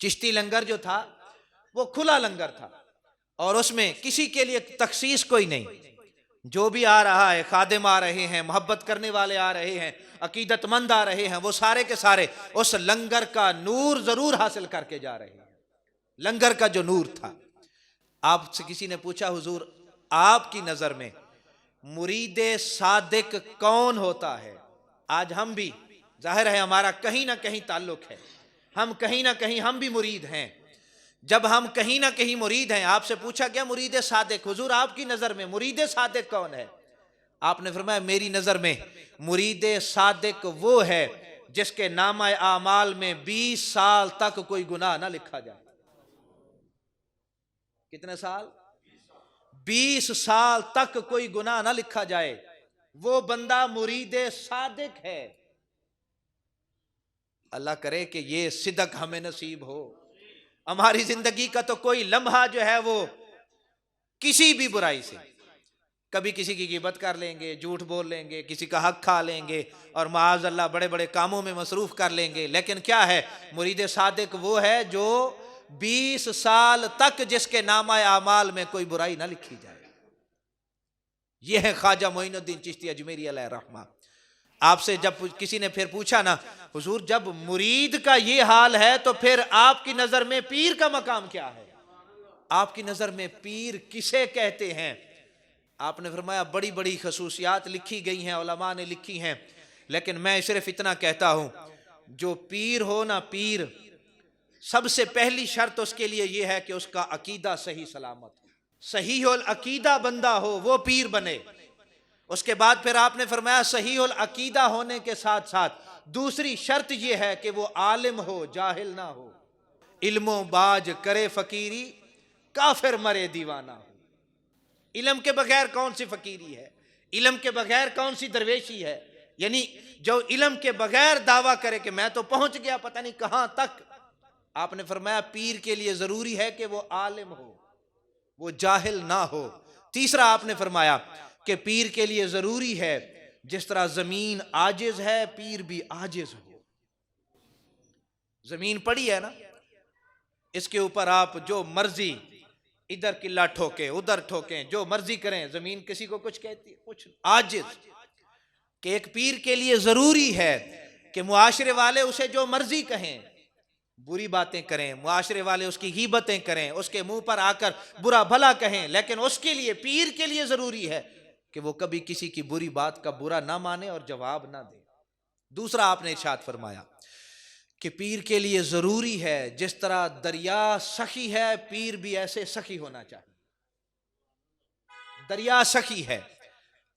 چشتی لنگر جو تھا وہ کھلا لنگر تھا، اور اس میں کسی کے لیے تخصیص کوئی نہیں، جو بھی آ رہا ہے، خادم آ رہے ہیں، محبت کرنے والے آ رہے ہیں، عقیدت مند آ رہے ہیں، وہ سارے کے سارے اس لنگر کا نور ضرور حاصل کر کے جا رہے ہیں۔ لنگر کا جو نور تھا، آپ سے کسی نے پوچھا حضور آپ کی نظر میں مرید صادق کون ہوتا ہے؟ آج ہم بھی، ظاہر ہے ہمارا کہیں نہ کہیں تعلق ہے، ہم کہیں نہ کہیں ہم بھی مرید ہیں۔ جب ہم کہیں نہ کہیں مرید ہیں، آپ سے پوچھا گیا مرید صادق، حضور آپ کی نظر میں مرید صادق کون ہے؟ آپ نے فرمایا میری نظر میں مرید صادق وہ ہے جس کے نامہ اعمال میں 20 سال تک کوئی گناہ نہ لکھا جائے۔ کتنے سال؟ 20 سال تک کوئی گناہ نہ لکھا جائے، وہ بندہ مرید صادق ہے۔ اللہ کرے کہ یہ صدق ہمیں نصیب ہو، ہماری زندگی کا تو کوئی لمحہ جو ہے وہ کسی بھی برائی سے، کبھی کسی کی غیبت کر لیں گے، جھوٹ بول لیں گے، کسی کا حق کھا لیں گے، اور معاذ اللہ بڑے بڑے کاموں میں مصروف کر لیں گے، لیکن کیا ہے؟ مرید صادق وہ ہے جو 20 سال تک جس کے نامہ اعمال میں کوئی برائی نہ لکھی جائے۔ یہ ہے خواجہ معین الدین چشتی اجمیری علیہ رحمہ۔ آپ سے جب کسی نے پھر پوچھا نا حضور جب مرید کا یہ حال ہے تو پھر آپ کی نظر میں پیر کا مقام کیا ہے؟ آپ کی نظر میں پیر کسے کہتے ہیں؟ آپ نے فرمایا بڑی بڑی خصوصیات لکھی گئی ہیں، علماء نے لکھی ہیں، لیکن میں صرف اتنا کہتا ہوں، جو پیر ہو نا پیر، سب سے پہلی شرط اس کے لیے یہ ہے کہ اس کا عقیدہ صحیح سلامت ہو، صحیح العقیدہ بندہ ہو وہ پیر بنے۔ اس کے بعد پھر آپ نے فرمایا صحیح العقیدہ ہونے کے ساتھ ساتھ دوسری شرط یہ ہے کہ وہ عالم ہو، جاہل نہ ہو۔ علم و باج کرے فقیری، کافر مرے دیوانہ ہو۔ علم کے بغیر کون سی فقیری ہے؟ علم کے بغیر کون سی درویشی ہے؟ یعنی جو علم کے بغیر دعویٰ کرے کہ میں تو پہنچ گیا پتہ نہیں کہاں تک، آپ نے فرمایا پیر کے لیے ضروری ہے کہ وہ عالم ہو، وہ جاہل نہ ہو۔ تیسرا آپ نے فرمایا کہ پیر کے لیے ضروری ہے جس طرح زمین عاجز ہے پیر بھی عاجز ہو۔ زمین پڑی ہے نا، اس کے اوپر آپ جو مرضی ادھر قلعہ ٹھوکیں ادھر ٹھوکیں، جو مرضی کریں، زمین کسی کو کچھ کہتی ہے؟ کچھ عاجز۔ کہ ایک پیر کے لیے ضروری ہے کہ معاشرے والے اسے جو مرضی کہیں، بری باتیں کریں، معاشرے والے اس کی غیبتیں کریں، اس کے منہ پر آ کر برا بھلا کہیں، لیکن اس کے لیے پیر کے لیے ضروری ہے کہ وہ کبھی کسی کی بری بات کا برا نہ مانے اور جواب نہ دے۔ دوسرا آپ نے ارشاد فرمایا کہ پیر کے لیے ضروری ہے جس طرح دریا سخی ہے پیر بھی ایسے سخی ہونا چاہیے۔ دریا سخی ہے،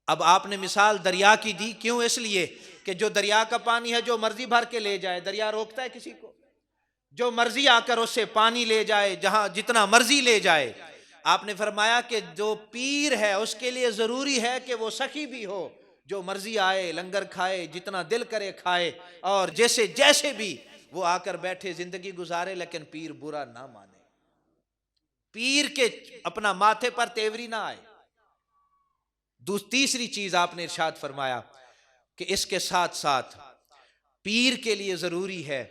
اب آپ نے مثال دریا کی دی، کیوں؟ اس لیے کہ جو دریا کا پانی ہے جو مرضی بھر کے لے جائے، دریا روکتا ہے کسی کو؟ جو مرضی آ کر اس سے پانی لے جائے، جہاں جتنا مرضی لے جائے۔ آپ نے فرمایا کہ جو پیر ہے اس کے لیے ضروری ہے کہ وہ سخی بھی ہو، جو مرضی آئے لنگر کھائے، جتنا دل کرے کھائے، اور جیسے بھی وہ آ کر بیٹھے زندگی گزارے، لیکن پیر برا نہ مانے، پیر کے اپنا ماتھے پر تیوری نہ آئے۔ تیسری چیز آپ نے ارشاد فرمایا کہ اس کے ساتھ ساتھ پیر کے لیے ضروری ہے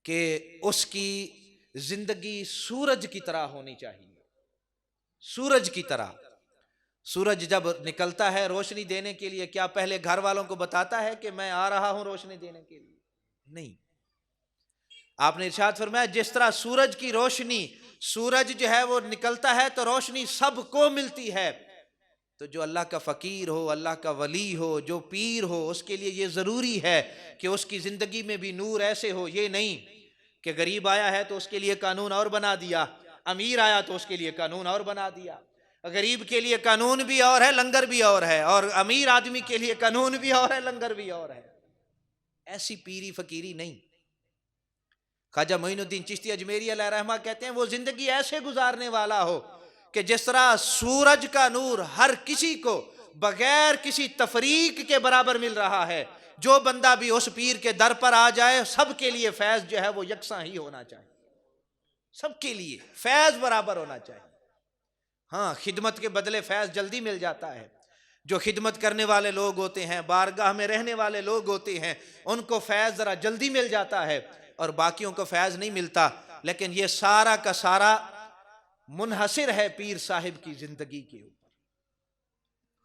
کہ اس کی زندگی سورج کی طرح ہونی چاہیے، سورج کی طرح۔ سورج جب نکلتا ہے روشنی دینے کے لیے، کیا پہلے گھر والوں کو بتاتا ہے کہ میں آ رہا ہوں روشنی دینے کے لیے؟ نہیں۔ آپ نے ارشاد فرمایا جس طرح سورج کی روشنی، سورج جو ہے وہ نکلتا ہے تو روشنی سب کو ملتی ہے، تو جو اللہ کا فقیر ہو، اللہ کا ولی ہو، جو پیر ہو، اس کے لیے یہ ضروری ہے کہ اس کی زندگی میں بھی نور ایسے ہو۔ یہ نہیں کہ غریب آیا ہے تو اس کے لیے قانون اور بنا دیا، امیر آیا تو اس کے لیے قانون اور بنا دیا۔ غریب کے لیے قانون بھی اور ہے، لنگر بھی اور ہے، اور امیر آدمی کے لیے قانون بھی اور ہے، لنگر بھی اور ہے۔ ایسی پیری فقیری نہیں۔ خواجہ معین الدین چشتی اجمیری علیہ رحمہ کہتے ہیں وہ زندگی ایسے گزارنے والا ہو کہ جس طرح سورج کا نور ہر کسی کو بغیر کسی تفریق کے برابر مل رہا ہے، جو بندہ بھی اس پیر کے در پر آ جائے سب کے لیے فیض جو ہے وہ یکساں ہی ہونا چاہیے، سب کے لیے فیض برابر ہونا چاہیے۔ ہاں، خدمت کے بدلے فیض جلدی مل جاتا ہے۔ جو خدمت کرنے والے لوگ ہوتے ہیں، بارگاہ میں رہنے والے لوگ ہوتے ہیں، ان کو فیض ذرا جلدی مل جاتا ہے اور باقیوں کو فیض نہیں ملتا۔ لیکن یہ سارا کا سارا منحصر ہے پیر صاحب کی زندگی کے اوپر۔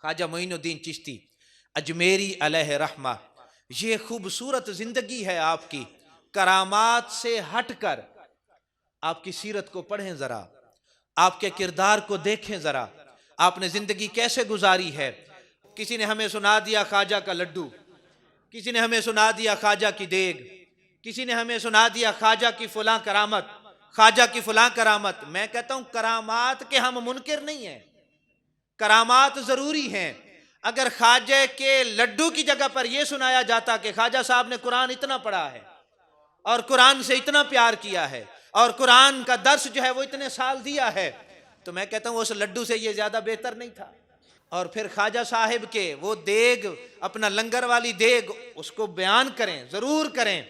خواجہ معین الدین چشتی اجمیری علیہ رحمہ، یہ خوبصورت زندگی ہے آپ کی۔ کرامات سے ہٹ کر آپ کی سیرت کو پڑھیں ذرا، آپ کے کردار کو دیکھیں ذرا، آپ نے زندگی کیسے گزاری ہے۔ کسی نے ہمیں سنا دیا خواجہ کا لڈو، کسی نے ہمیں سنا دیا خواجہ کی دیگ، کسی نے ہمیں سنا دیا خواجہ کی فلاں کرامت، خواجہ کی فلاں کرامت۔ میں کہتا ہوں کرامات کے ہم منکر نہیں ہیں، کرامات ضروری ہیں۔ اگر خواجہ کے لڈو کی جگہ پر یہ سنایا جاتا کہ خواجہ صاحب نے قرآن اتنا پڑھا ہے اور قرآن سے اتنا پیار کیا ہے اور قرآن کا درس جو ہے وہ اتنے سال دیا ہے، تو میں کہتا ہوں اس لڈو سے یہ زیادہ بہتر نہیں تھا۔ اور پھر خواجہ صاحب کے وہ دیگ، اپنا لنگر والی دیگ، اس کو بیان کریں، ضرور کریں،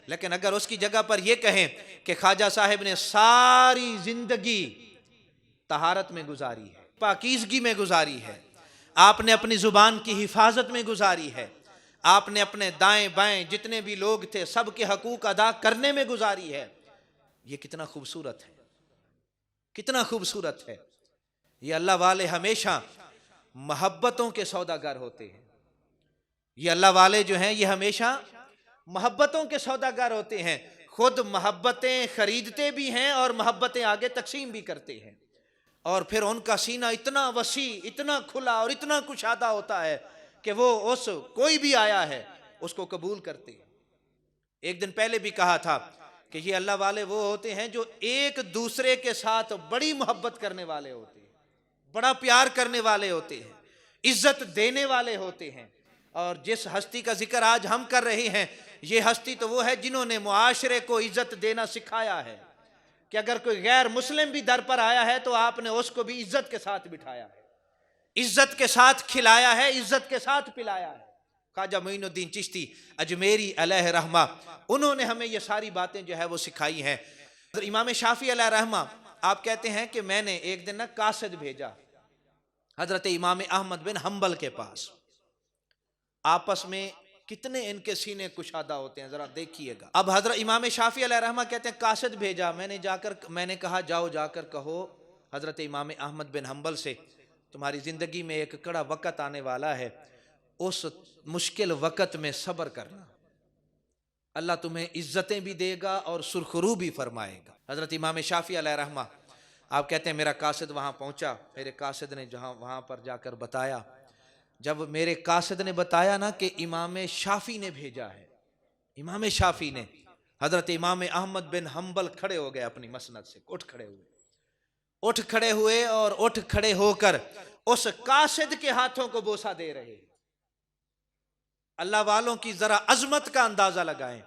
لیکن اگر اس کی جگہ پر یہ کہیں کہ خواجہ صاحب نے ساری زندگی طہارت میں گزاری ہے، پاکیزگی میں گزاری ہے، آپ نے اپنی زبان کی حفاظت میں گزاری ہے، آپ نے اپنے دائیں بائیں جتنے بھی لوگ تھے سب کے حقوق ادا کرنے میں گزاری ہے، یہ کتنا خوبصورت ہے، کتنا خوبصورت ہے۔ یہ اللہ والے ہمیشہ محبتوں کے سوداگر ہوتے ہیں۔ یہ اللہ والے جو ہیں یہ ہمیشہ محبتوں کے سوداگر ہوتے ہیں، خود محبتیں خریدتے بھی ہیں اور محبتیں آگے تقسیم بھی کرتے ہیں، اور پھر ان کا سینہ اتنا وسیع، اتنا کھلا اور اتنا کشادہ ہوتا ہے کہ وہ اس کوئی بھی آیا ہے اس کو قبول کرتے ہیں۔ ایک دن پہلے بھی کہا تھا کہ یہ اللہ والے وہ ہوتے ہیں جو ایک دوسرے کے ساتھ بڑی محبت کرنے والے ہوتے ہیں، بڑا پیار کرنے والے ہوتے ہیں، عزت دینے والے ہوتے ہیں۔ اور جس ہستی کا ذکر آج ہم کر رہے ہیں، یہ ہستی تو وہ ہے جنہوں نے معاشرے کو عزت دینا سکھایا ہے، کہ اگر کوئی غیر مسلم بھی در پر آیا ہے تو آپ نے اس کو بھی عزت کے ساتھ بٹھایا ہے، عزت کے ساتھ کھلایا ہے، عزت کے ساتھ پلایا ہے۔ خواجہ معین الدین چشتی اجمیری علیہ رحمہ، انہوں نے ہمیں یہ ساری باتیں جو ہے وہ سکھائی ہیں۔ امام شافعی علیہ رحمہ آپ کہتے ہیں کہ میں نے ایک دن قاصد بھیجا حضرت امام احمد بن حنبل کے پاس، آپس میں کتنے ان کے سینے کشادہ ہوتے ہیں ذرا دیکھیے گا۔ اب حضرت امام شافعی علیہ رحمہ کہتے ہیں قاصد بھیجا، میں نے کہا جاؤ جا کر کہو حضرت امام احمد بن حنبل سے تمہاری زندگی میں ایک کڑا وقت آنے والا ہے، اس مشکل وقت میں صبر کرنا، اللہ تمہیں عزتیں بھی دے گا اور سرخرو بھی فرمائے گا۔ حضرت امام شافعی علیہ رحمہ آپ کہتے ہیں میرا قاصد وہاں پہنچا، میرے قاصد نے جہاں وہاں پر جا کر بتایا، جب میرے قاصد نے بتایا نا کہ امام شافعی نے بھیجا ہے، امام شافعی نے، حضرت امام احمد بن حنبل کھڑے ہو گئے اپنی مسند سے، اٹھ کھڑے ہوئے اور اٹھ کھڑے ہو کر اس قاصد کے ہاتھوں کو بوسہ دے رہے۔ اللہ والوں کی ذرا عظمت کا اندازہ لگائیں،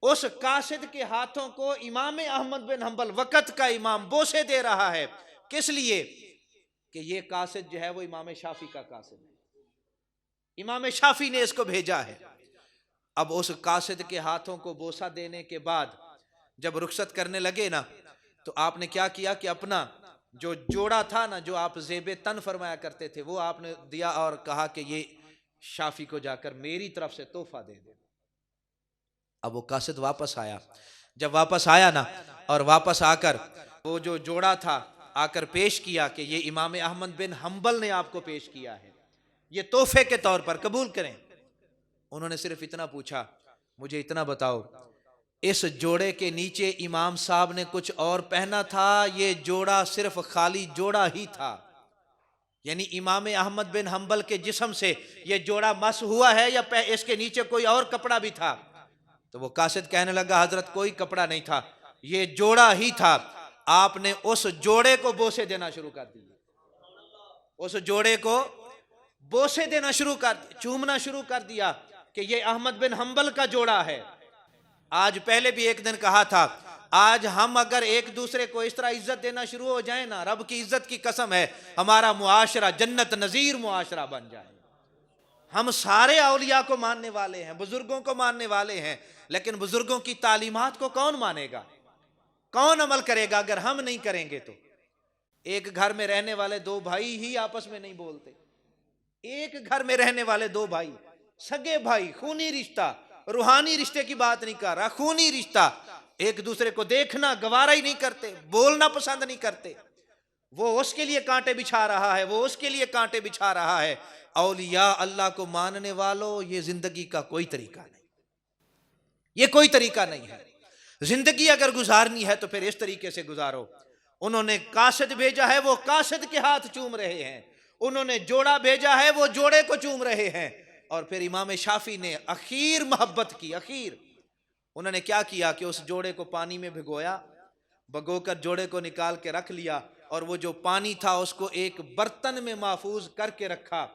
اس قاصد کے ہاتھوں کو امام احمد بن حنبل وقت کا امام بوسے دے رہا ہے، کس لیے کہ یہ قاصد جو ہے وہ امام شافعی کا قاصد ہے، امام شافعی نے اس کو بھیجا ہے۔ اب اس قاصد کے ہاتھوں کو بوسہ دینے کے بعد جب رخصت کرنے لگے نا، تو آپ نے کیا کیا کہ اپنا جو جوڑا تھا نا، جو آپ زیب تن فرمایا کرتے تھے، وہ آپ نے دیا اور کہا کہ یہ شافعی کو جا کر میری طرف سے تحفہ دے دے۔ اب وہ قاصد واپس آیا، جب واپس آیا نا اور واپس آ کر وہ جو جوڑا تھا آ کر پیش کیا کہ یہ امام احمد بن حنبل نے آپ کو پیش کیا ہے، یہ تحفے کے طور پر قبول کریں۔ انہوں نے صرف اتنا پوچھا، مجھے اتنا بتاؤ اس جوڑے کے نیچے امام صاحب نے کچھ اور پہنا تھا، یہ جوڑا صرف خالی جوڑا ہی تھا؟ یعنی امام احمد بن حنبل کے جسم سے یہ جوڑا مس ہوا ہے یا اس کے نیچے کوئی اور کپڑا بھی تھا؟ تو وہ قاصد کہنے لگا حضرت کوئی کپڑا نہیں تھا، یہ جوڑا ہی تھا۔ آپ نے اس جوڑے کو بوسے دینا شروع کر دیا، اس جوڑے کو بوسے دینا شروع کر، چومنا شروع کر دیا کہ یہ احمد بن حنبل کا جوڑا ہے۔ آج پہلے بھی ایک دن کہا تھا، آج ہم اگر ایک دوسرے کو اس طرح عزت دینا شروع ہو جائیں نا، رب کی عزت کی قسم ہے ہمارا معاشرہ جنت نظیر معاشرہ بن جائے۔ ہم سارے اولیاء کو ماننے والے ہیں، بزرگوں کو ماننے والے ہیں، لیکن بزرگوں کی تعلیمات کو کون مانے گا، کون عمل کرے گا اگر ہم نہیں کریں گے؟ تو ایک گھر میں رہنے والے دو بھائی ہی آپس میں نہیں بولتے، ایک گھر میں رہنے والے دو بھائی، سگے بھائی، خونی رشتہ، روحانی رشتے کی بات نہیں کر رہا، خونی رشتہ، ایک دوسرے کو دیکھنا گوارا ہی نہیں کرتے، بولنا پسند نہیں کرتے، وہ اس کے لیے کانٹے بچھا رہا ہے، وہ اس کے لیے کانٹے بچھا رہا ہے۔ اولیاء اللہ کو ماننے والوں، یہ زندگی کا کوئی طریقہ نہیں، یہ کوئی طریقہ نہیں ہے۔ زندگی اگر گزارنی ہے تو پھر اس طریقے سے گزارو۔ انہوں نے قاصد بھیجا ہے، وہ قاصد کے ہاتھ چوم رہے ہیں، انہوں نے جوڑا بھیجا ہے، وہ جوڑے کو چوم رہے ہیں۔ اور پھر امام شافعی نے اخیر محبت کی، اخیر انہوں نے کیا کیا کہ اس جوڑے کو پانی میں بھگویا، بھگو کر جوڑے کو نکال کے رکھ لیا، اور وہ جو پانی تھا اس کو ایک برتن میں محفوظ کر کے رکھا۔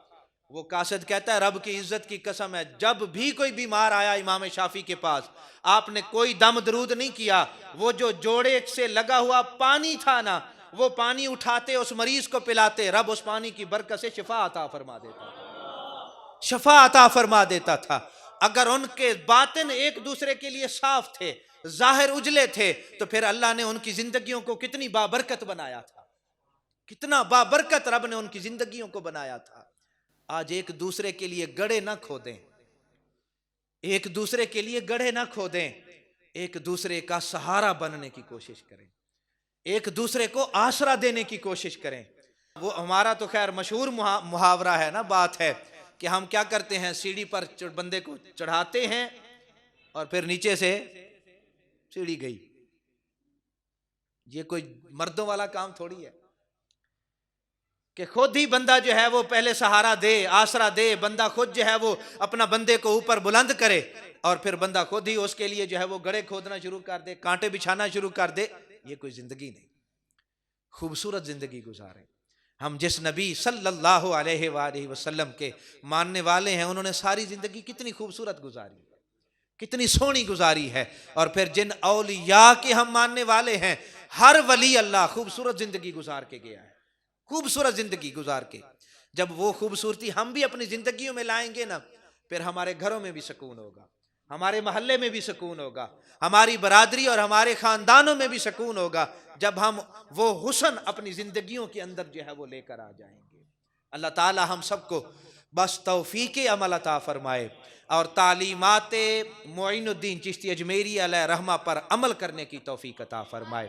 وہ قاصد کہتا ہے رب کی عزت کی قسم ہے جب بھی کوئی بیمار آیا امام شافعی کے پاس، آپ نے کوئی دم درود نہیں کیا، وہ جو جوڑے سے لگا ہوا پانی تھا نا، وہ پانی اٹھاتے اس مریض کو پلاتے، رب اس پانی کی برکت سے شفا عطا فرما دیتا، شفا عطا فرما دیتا تھا۔ اگر ان کے باطن ایک دوسرے کے لیے صاف تھے، ظاہر اجلے تھے، تو پھر اللہ نے ان کی زندگیوں کو کتنی بابرکت بنایا تھا، کتنا بابرکت رب نے ان کی زندگیوں کو بنایا تھا۔ آج ایک دوسرے کے لیے گڑھے نہ کھودیں، ایک دوسرے کے لیے گڑھے نہ کھودیں، ایک دوسرے کا سہارا بننے کی کوشش کریں، ایک دوسرے کو آسرا دینے کی کوشش کریں۔ وہ ہمارا تو خیر مشہور محاورہ ہے نا، بات ہے کہ ہم کیا کرتے ہیں، سیڑھی پر بندے کو چڑھاتے ہیں اور پھر نیچے سے سیڑھی گئی۔ یہ کوئی مردوں والا کام تھوڑی ہے کہ خود ہی بندہ جو ہے وہ پہلے سہارا دے، آسرا دے، بندہ خود جو ہے وہ اپنا بندے کو اوپر بلند کرے، اور پھر بندہ خود ہی اس کے لیے جو ہے وہ گڑھے کھودنا شروع کر دے، کانٹے بچھانا شروع کر دے۔ یہ کوئی زندگی نہیں، خوبصورت زندگی گزاریں۔ ہم جس نبی صلی اللہ علیہ وآلہ وسلم کے ماننے والے ہیں، انہوں نے ساری زندگی کتنی خوبصورت گزاری ہے، کتنی سونی گزاری ہے۔ اور پھر جن اولیاء کے ہم ماننے والے ہیں، ہر ولی اللہ خوبصورت زندگی گزار کے گیا ہے، خوبصورت زندگی گزار کے۔ جب وہ خوبصورتی ہم بھی اپنی زندگیوں میں لائیں گے نا، پھر ہمارے گھروں میں بھی سکون ہوگا، ہمارے محلے میں بھی سکون ہوگا، ہماری برادری اور ہمارے خاندانوں میں بھی سکون ہوگا، جب ہم وہ حسن اپنی زندگیوں کے اندر جو ہے وہ لے کر آ جائیں گے۔ اللہ تعالی ہم سب کو بس توفیق عمل عطا فرمائے اور تعلیمات معین الدین چشتی اجمیری علیہ رحمہ پر عمل کرنے کی توفیق عطا فرمائے۔